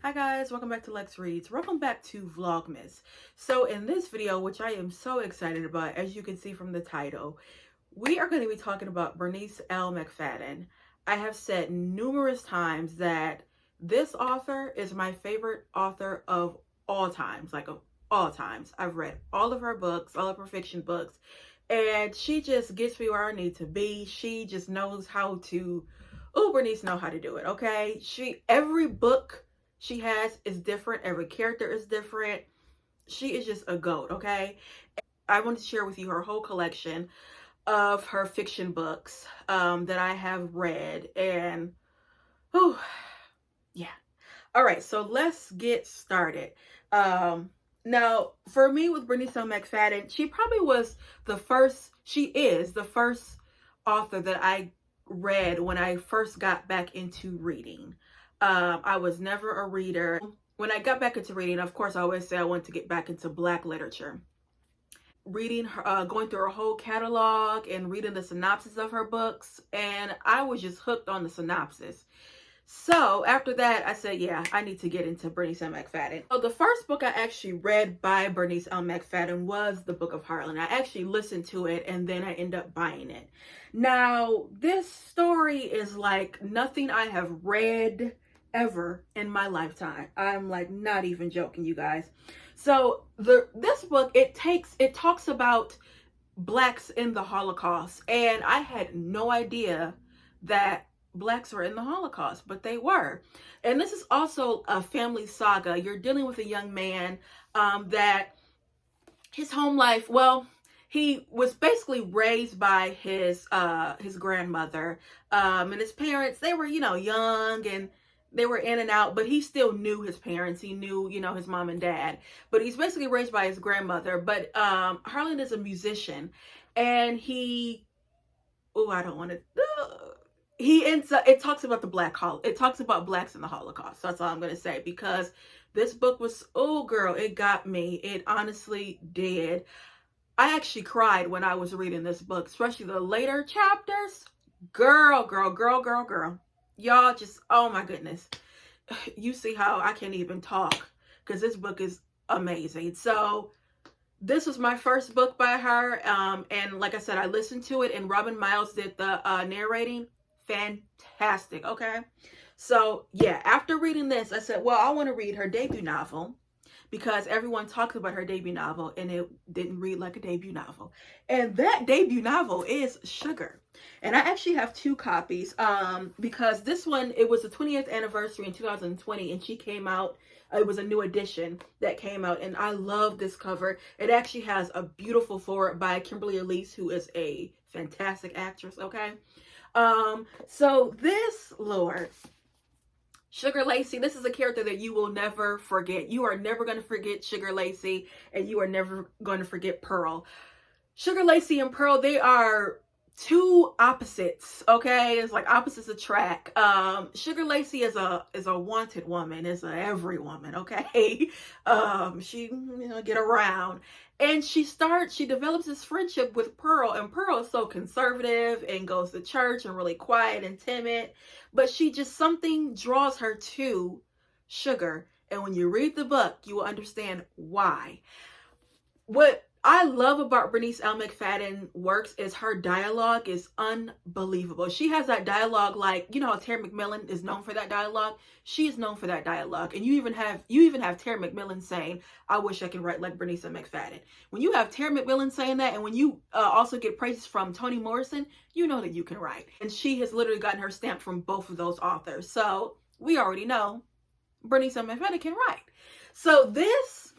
Hi guys, welcome back to Lex Reads. Welcome back to Vlogmas. So in this video, which I am so excited about, as you can see from the title, we are going to be talking about Bernice L. McFadden. I have said numerous times that this author is my favorite author of all times, like of all times. I've read all of her books, all of her fiction books, and she just gets me where I need to be. She just knows how to, Bernice know how to do it, okay? Every book she has is different. Every character is different. She is just a goat, okay? I want to share with you her whole collection of her fiction books that I have read. And, oh, yeah. All right, so let's get started. Now, for me with Bernice L. McFadden, she is the first author that I read when I first got back into reading. I was never a reader. When I got back into reading, of course, I always say I want to get back into Black literature. Reading her, going through her whole catalog and reading the synopsis of her books, and I was just hooked on the synopsis. So after that, I said, yeah, I need to get into Bernice L. McFadden. So the first book I actually read by Bernice L. McFadden was the Book of Harlan. I actually listened to it and then I ended up buying it. Now, this story is like nothing I have read ever in my lifetime. I'm like not even joking, you guys. So this book, it talks about Blacks in the Holocaust, and I had no idea that Blacks were in the Holocaust, but they were. And this is also a family saga. You're dealing with a young man that his home life, well, he was basically raised by his grandmother, and his parents, they were, young and they were in and out, but he still knew his parents. He knew, his mom and dad, but he's basically raised by his grandmother. But Harlan is a musician, and I don't want to, he ends up, it talks about it talks about Blacks in the Holocaust. So that's all I'm going to say, because this book was, oh girl, it got me. It honestly did. I actually cried when I was reading this book, especially the later chapters. Girl. Y'all just, oh my goodness. You see how I can't even talk because this book is amazing. So this was my first book by her. And like I said, I listened to it and Robin Miles did the narrating. Fantastic. Okay. So yeah, after reading this, I said, well, I want to read her debut novel, because everyone talks about her debut novel and it didn't read like a debut novel. And that debut novel is Sugar. And I actually have two copies because this one, it was the 20th anniversary in 2020 and she came out. It was a new edition that came out and I love this cover. It actually has a beautiful foreword by Kimberly Elise, who is a fantastic actress, okay? So this, Lord, Sugar Lacey, this is a character that you will never forget. You are never going to forget Sugar Lacey, and you are never going to forget Pearl. Sugar Lacey and Pearl, they are two opposites, okay? It's like opposites attract. Sugar Lacey is a wanted woman, is a every woman, okay? She, get around. And she develops this friendship with Pearl, and Pearl is so conservative and goes to church and really quiet and timid, but something draws her to Sugar. And when you read the book, you will understand why. What I love about Bernice L. McFadden works is her dialogue is unbelievable. She has that dialogue like, how Terry McMillan is known for that dialogue. She is known for that dialogue. And you even have Terry McMillan saying, I wish I could write like Bernice L. McFadden. When you have Terry McMillan saying that, and when you also get praises from Toni Morrison, you know that you can write. And she has literally gotten her stamp from both of those authors. So we already know Bernice L. McFadden can write. So this,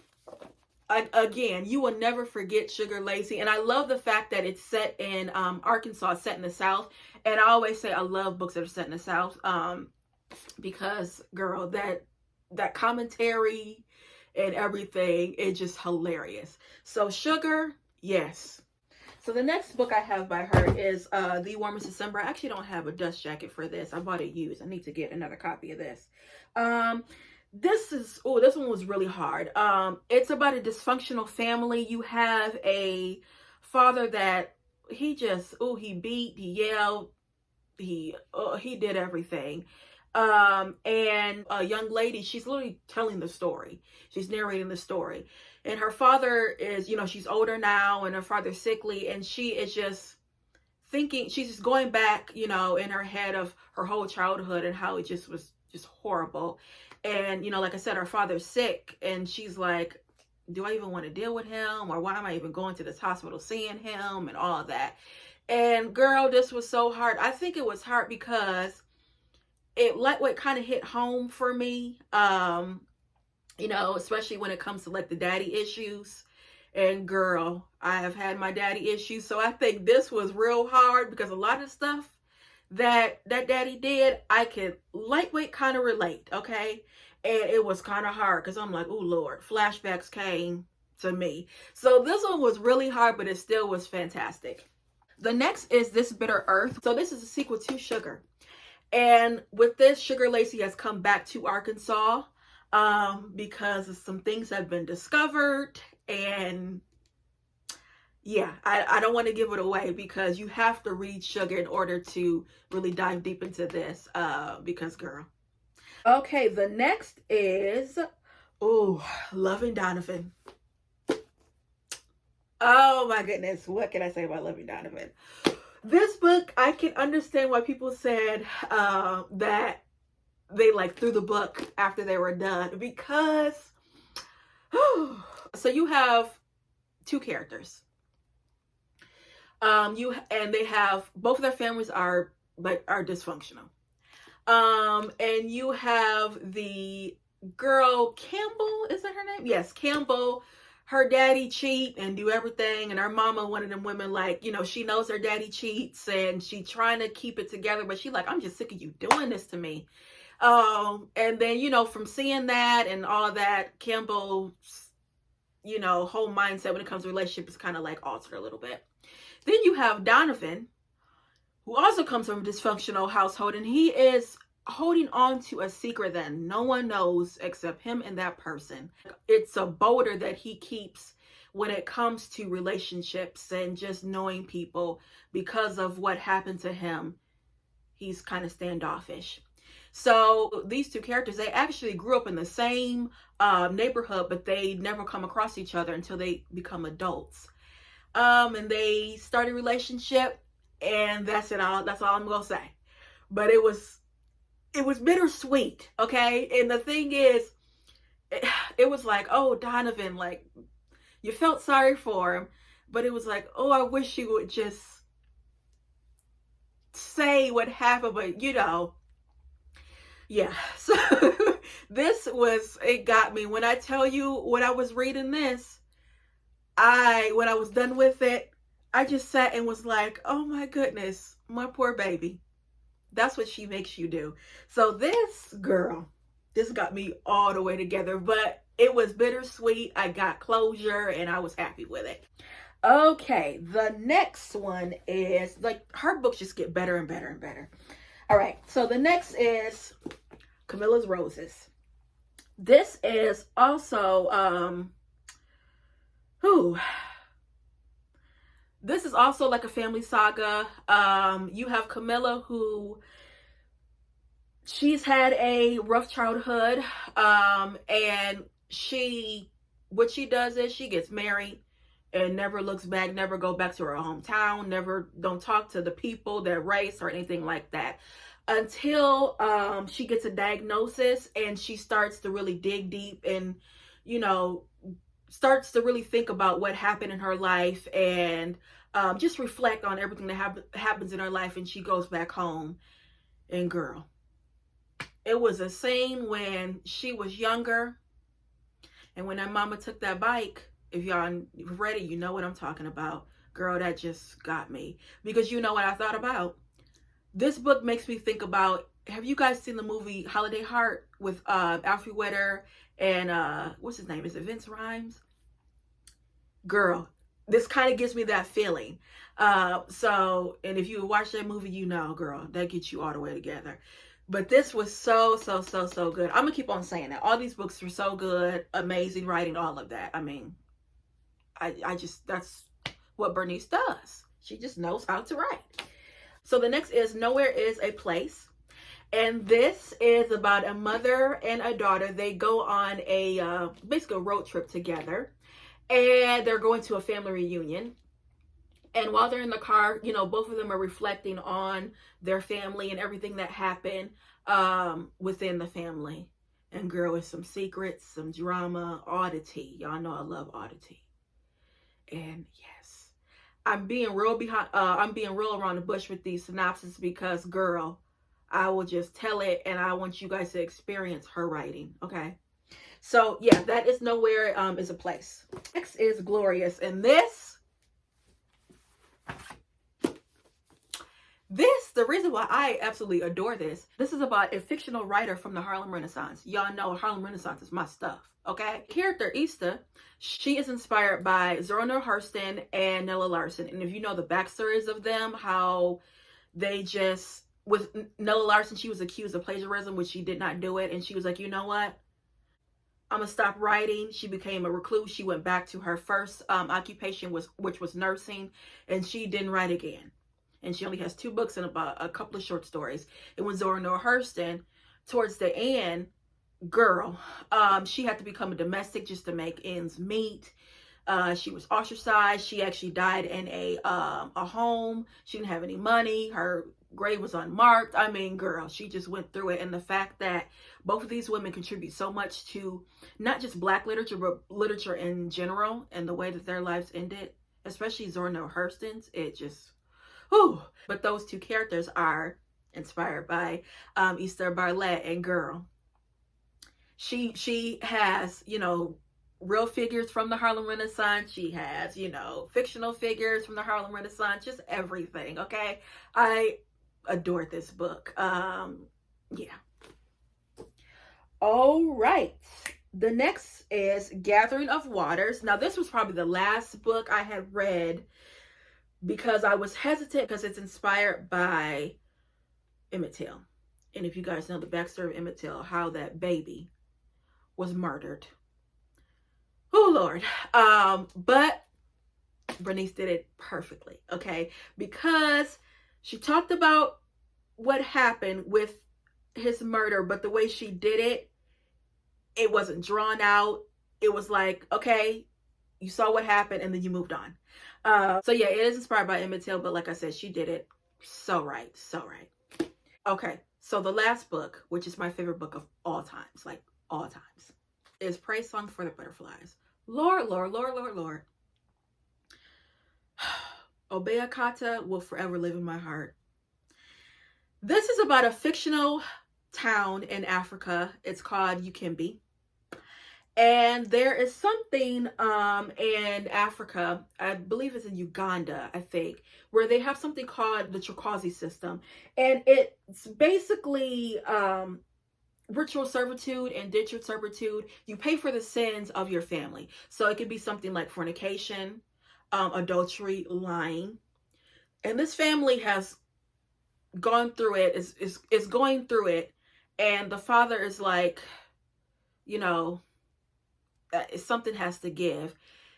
again, you will never forget Sugar Lacey. And I love the fact that it's set in Arkansas, set in the South. And I always say I love books that are set in the South because, girl, that commentary and everything is just hilarious. So Sugar, yes. So the next book I have by her is The Warmest December. I actually don't have a dust jacket for this. I bought it used. I need to get another copy of this. This one was really hard. It's about a dysfunctional family. You have a father that he beat, he yelled, he did everything. And a young lady, she's literally telling the story. She's narrating the story. And her father is, she's older now and her father's sickly, and she is just thinking, she's just going back, in her head of her whole childhood and how it just was just horrible. And, like I said, her father's sick, and she's like, do I even want to deal with him? Or why am I even going to this hospital seeing him and all that? And girl, this was so hard. I think it was hard because it like what kind of hit home for me. Especially when it comes to like the daddy issues. And girl, I have had my daddy issues, so I think this was real hard because a lot of stuff that daddy did, I could lightweight kind of relate, okay? And it was kind of hard because I'm like, oh Lord, flashbacks came to me. So this one was really hard, but it still was fantastic. The next is This Bitter Earth. So this is a sequel to Sugar. And with this, Sugar Lacey has come back to Arkansas because some things have been discovered. And yeah, I don't want to give it away because you have to read Sugar in order to really dive deep into this because girl. Okay, the next is, Loving Donovan. Oh my goodness, what can I say about Loving Donovan? This book, I can understand why people said that they like threw the book after they were done because so you have two characters. They have both of their families are dysfunctional. And you have the girl Campbell, is that her name? Yes, Campbell. Her daddy cheat and do everything, and her mama, one of them women, like, she knows her daddy cheats and she trying to keep it together, but she like, I'm just sick of you doing this to me. And then, from seeing that and all that, Campbell's, whole mindset when it comes to relationship is kind of like altered a little bit. Then you have Donovan, who also comes from a dysfunctional household, and he is holding on to a secret that no one knows except him and that person. It's a boulder that he keeps when it comes to relationships and just knowing people. Because of what happened to him, he's kind of standoffish. So these two characters, they actually grew up in the same neighborhood, but they never come across each other until they become adults. And they start a relationship, and that's all I'm gonna say. But it was bittersweet, okay? And the thing is, it was like, oh, Donovan, like, you felt sorry for him, but it was like, oh, I wish you would just say what happened, but yeah. So it got me. When I tell you, when I was reading this, when I was done with it, I just sat and was like, oh my goodness, my poor baby. That's what she makes you do. So this got me all the way together, but it was bittersweet. I got closure and I was happy with it. Okay, the next one is, like, her books just get better and better and better. All right, so the next is Camilla's Roses. This is also, this is also like a family saga. You have Camilla, who she's had a rough childhood, and what she does is she gets married and never looks back, never go back to her hometown, don't talk to the people that raised her or anything like that, until she gets a diagnosis and she starts to really dig deep and starts to really think about what happened in her life and just reflect on everything that happens in her life. And she goes back home, and girl, it was a scene when she was younger, and when that mama took that bike, if y'all read it, you know what I'm talking about. Girl, that just got me, because you know what I thought about? This book makes me think about, have you guys seen the movie Holiday Heart with Alfre Woodard and what's his name? Is it Vince Rhymes? Girl, this kind of gives me that feeling. And if you watch that movie, girl, that gets you all the way together. But this was so good. I'm gonna keep on saying that. All these books were so good, amazing writing, all of that. I mean, I just, that's what Bernice does. She just knows how to write. So the next is Nowhere is a Place. And this is about a mother and a daughter. They go on a basically a road trip together, and they're going to a family reunion. And while they're in the car, you know, both of them are reflecting on their family and everything that happened within the family. And girl, with some secrets, some drama, oddity. Y'all know I love oddity. And yes, I'm being real around the bush with these synopses because girl, I will just tell it, and I want you guys to experience her writing. Okay. So yeah, that is Nowhere is a Place. Next is Glorious, and the reason why I absolutely adore this is about a fictional writer from the Harlem Renaissance. Y'all know Harlem Renaissance is my stuff, okay? Character Easter, she is inspired by Zora Neale Hurston and Nella Larson. And if you know the backstories of them, how they just, with Nella Larson, she was accused of plagiarism, which she did not do it. And she was like, you know what? I'm gonna stop writing. She became a recluse. She went back to her first occupation, which was nursing, and she didn't write again. And she only has 2 books and about a couple of short stories. And when Zora Neale Hurston, towards the end, girl, she had to become a domestic just to make ends meet. She was ostracized. She actually died in a home. She didn't have any money. Her grave was unmarked. I mean, girl, she just went through it. And the fact that both of these women contribute so much to not just Black literature, but literature in general, and the way that their lives ended, especially Zora Neale Hurston's, it just, whew. But those 2 characters are inspired by Easter Bartlett, and girl, she has, you know, real figures from the Harlem Renaissance. She has, you know, fictional figures from the Harlem Renaissance, just everything, okay? I adored this book. Yeah. All right. The next is Gathering of Waters. Now, this was probably the last book I had read because I was hesitant because it's inspired by Emmett Till. And if you guys know the backstory of Emmett Till, how that baby was murdered. Oh, Lord. But Bernice did it perfectly, okay? Because she talked about what happened with his murder, but the way she did it, it wasn't drawn out. It was like, okay, you saw what happened and then you moved on. So yeah, it is inspired by Emmett Till, but like I said, she did it so right, so right. Okay, so the last book, which is my favorite book of all times, like all times, is Praise Song for the Butterflies. Lord, Lord, Lord, Lord, Lord. Obeakata will forever live in my heart. This is about a fictional town in Africa. It's called Ukimbi. And there is something in Africa, I believe it's in Uganda, I think, where they have something called the Chukwazi system. And it's basically ritual servitude, indentured servitude. You pay for the sins of your family. So it could be something like fornication, adultery, lying. And this family has gone through it, is going through it. And the father is like, you know, something has to give.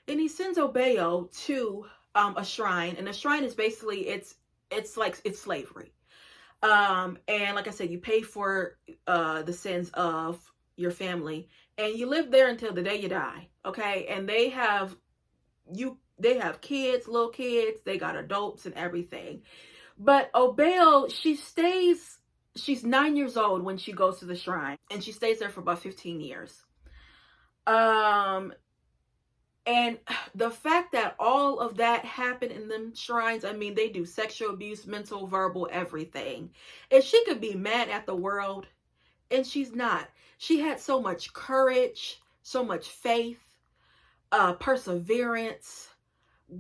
And he sends Obeo to a shrine. And the shrine is basically, it's slavery. And like I said, you pay for the sins of your family, and you live there until the day you die. Okay. And they have kids, little kids, they got adults and everything. But Obeo, she's 9 years old when she goes to the shrine, and she stays there for about 15 years. And the fact that all of that happened in them shrines, I mean, they do sexual abuse, mental, verbal, everything. And she could be mad at the world, and she's not. She had so much courage, so much faith, perseverance.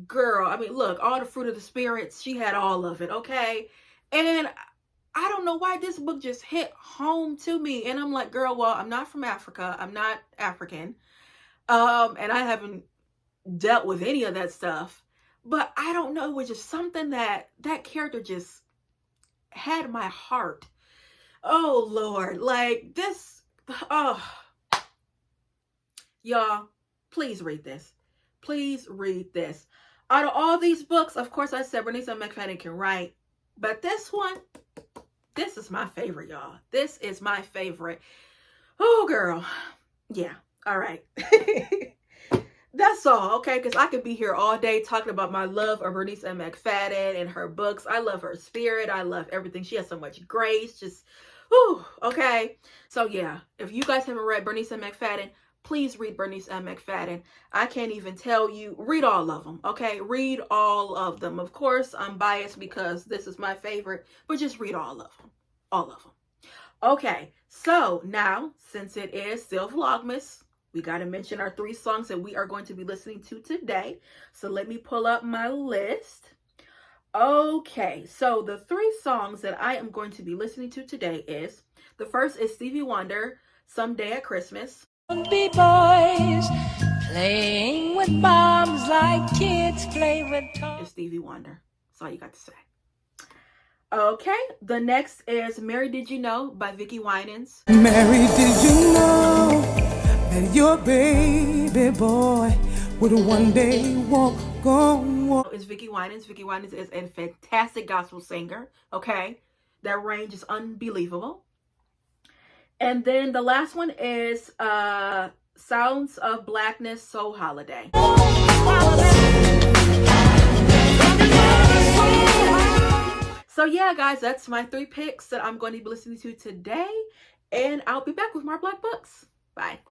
Girl, I mean, look, all the fruit of the spirit, she had all of it, okay? And I don't know why this book just hit home to me. And I'm like, girl, well, I'm not from Africa. I'm not African. And I haven't dealt with any of that stuff. But I don't know. It was just something that character just had my heart. Oh, Lord. Like this. Oh. Y'all, please read this. Please read this. Out of all these books, of course, I said Bernice L. McFadden can write. But this one, This is my favorite, y'all. This is my favorite. Oh, girl. Yeah. All right. That's all, okay? Because I could be here all day talking about my love of Bernice L. McFadden and her books. I love her spirit. I love everything. She has so much grace. Just, whew, okay? So, yeah. If you guys haven't read Bernice L. McFadden, please read Bernice L. McFadden. I can't even tell you. Read all of them, okay? Read all of them. Of course, I'm biased because this is my favorite, but just read all of them. All of them. Okay, so now, since it is still Vlogmas, we got to mention our 3 songs that we are going to be listening to today. So let me pull up my list. Okay, so the 3 songs that I am going to be listening to today is, the first is Stevie Wonder, Someday at Christmas. Be boys playing with bombs like kids play with toys. It's Stevie Wonder. That's all you got to say. Okay, the next is Mary Did You Know by Vicki Winans. Mary, did you know that your baby boy would one day walk on? It's Vicki Winans. Vicki Winans is a fantastic gospel singer. Okay, that range is unbelievable. And then the last one is Sounds of Blackness, Soul Holiday. So yeah, guys, that's my 3 picks that I'm going to be listening to today. And I'll be back with more Black books. Bye.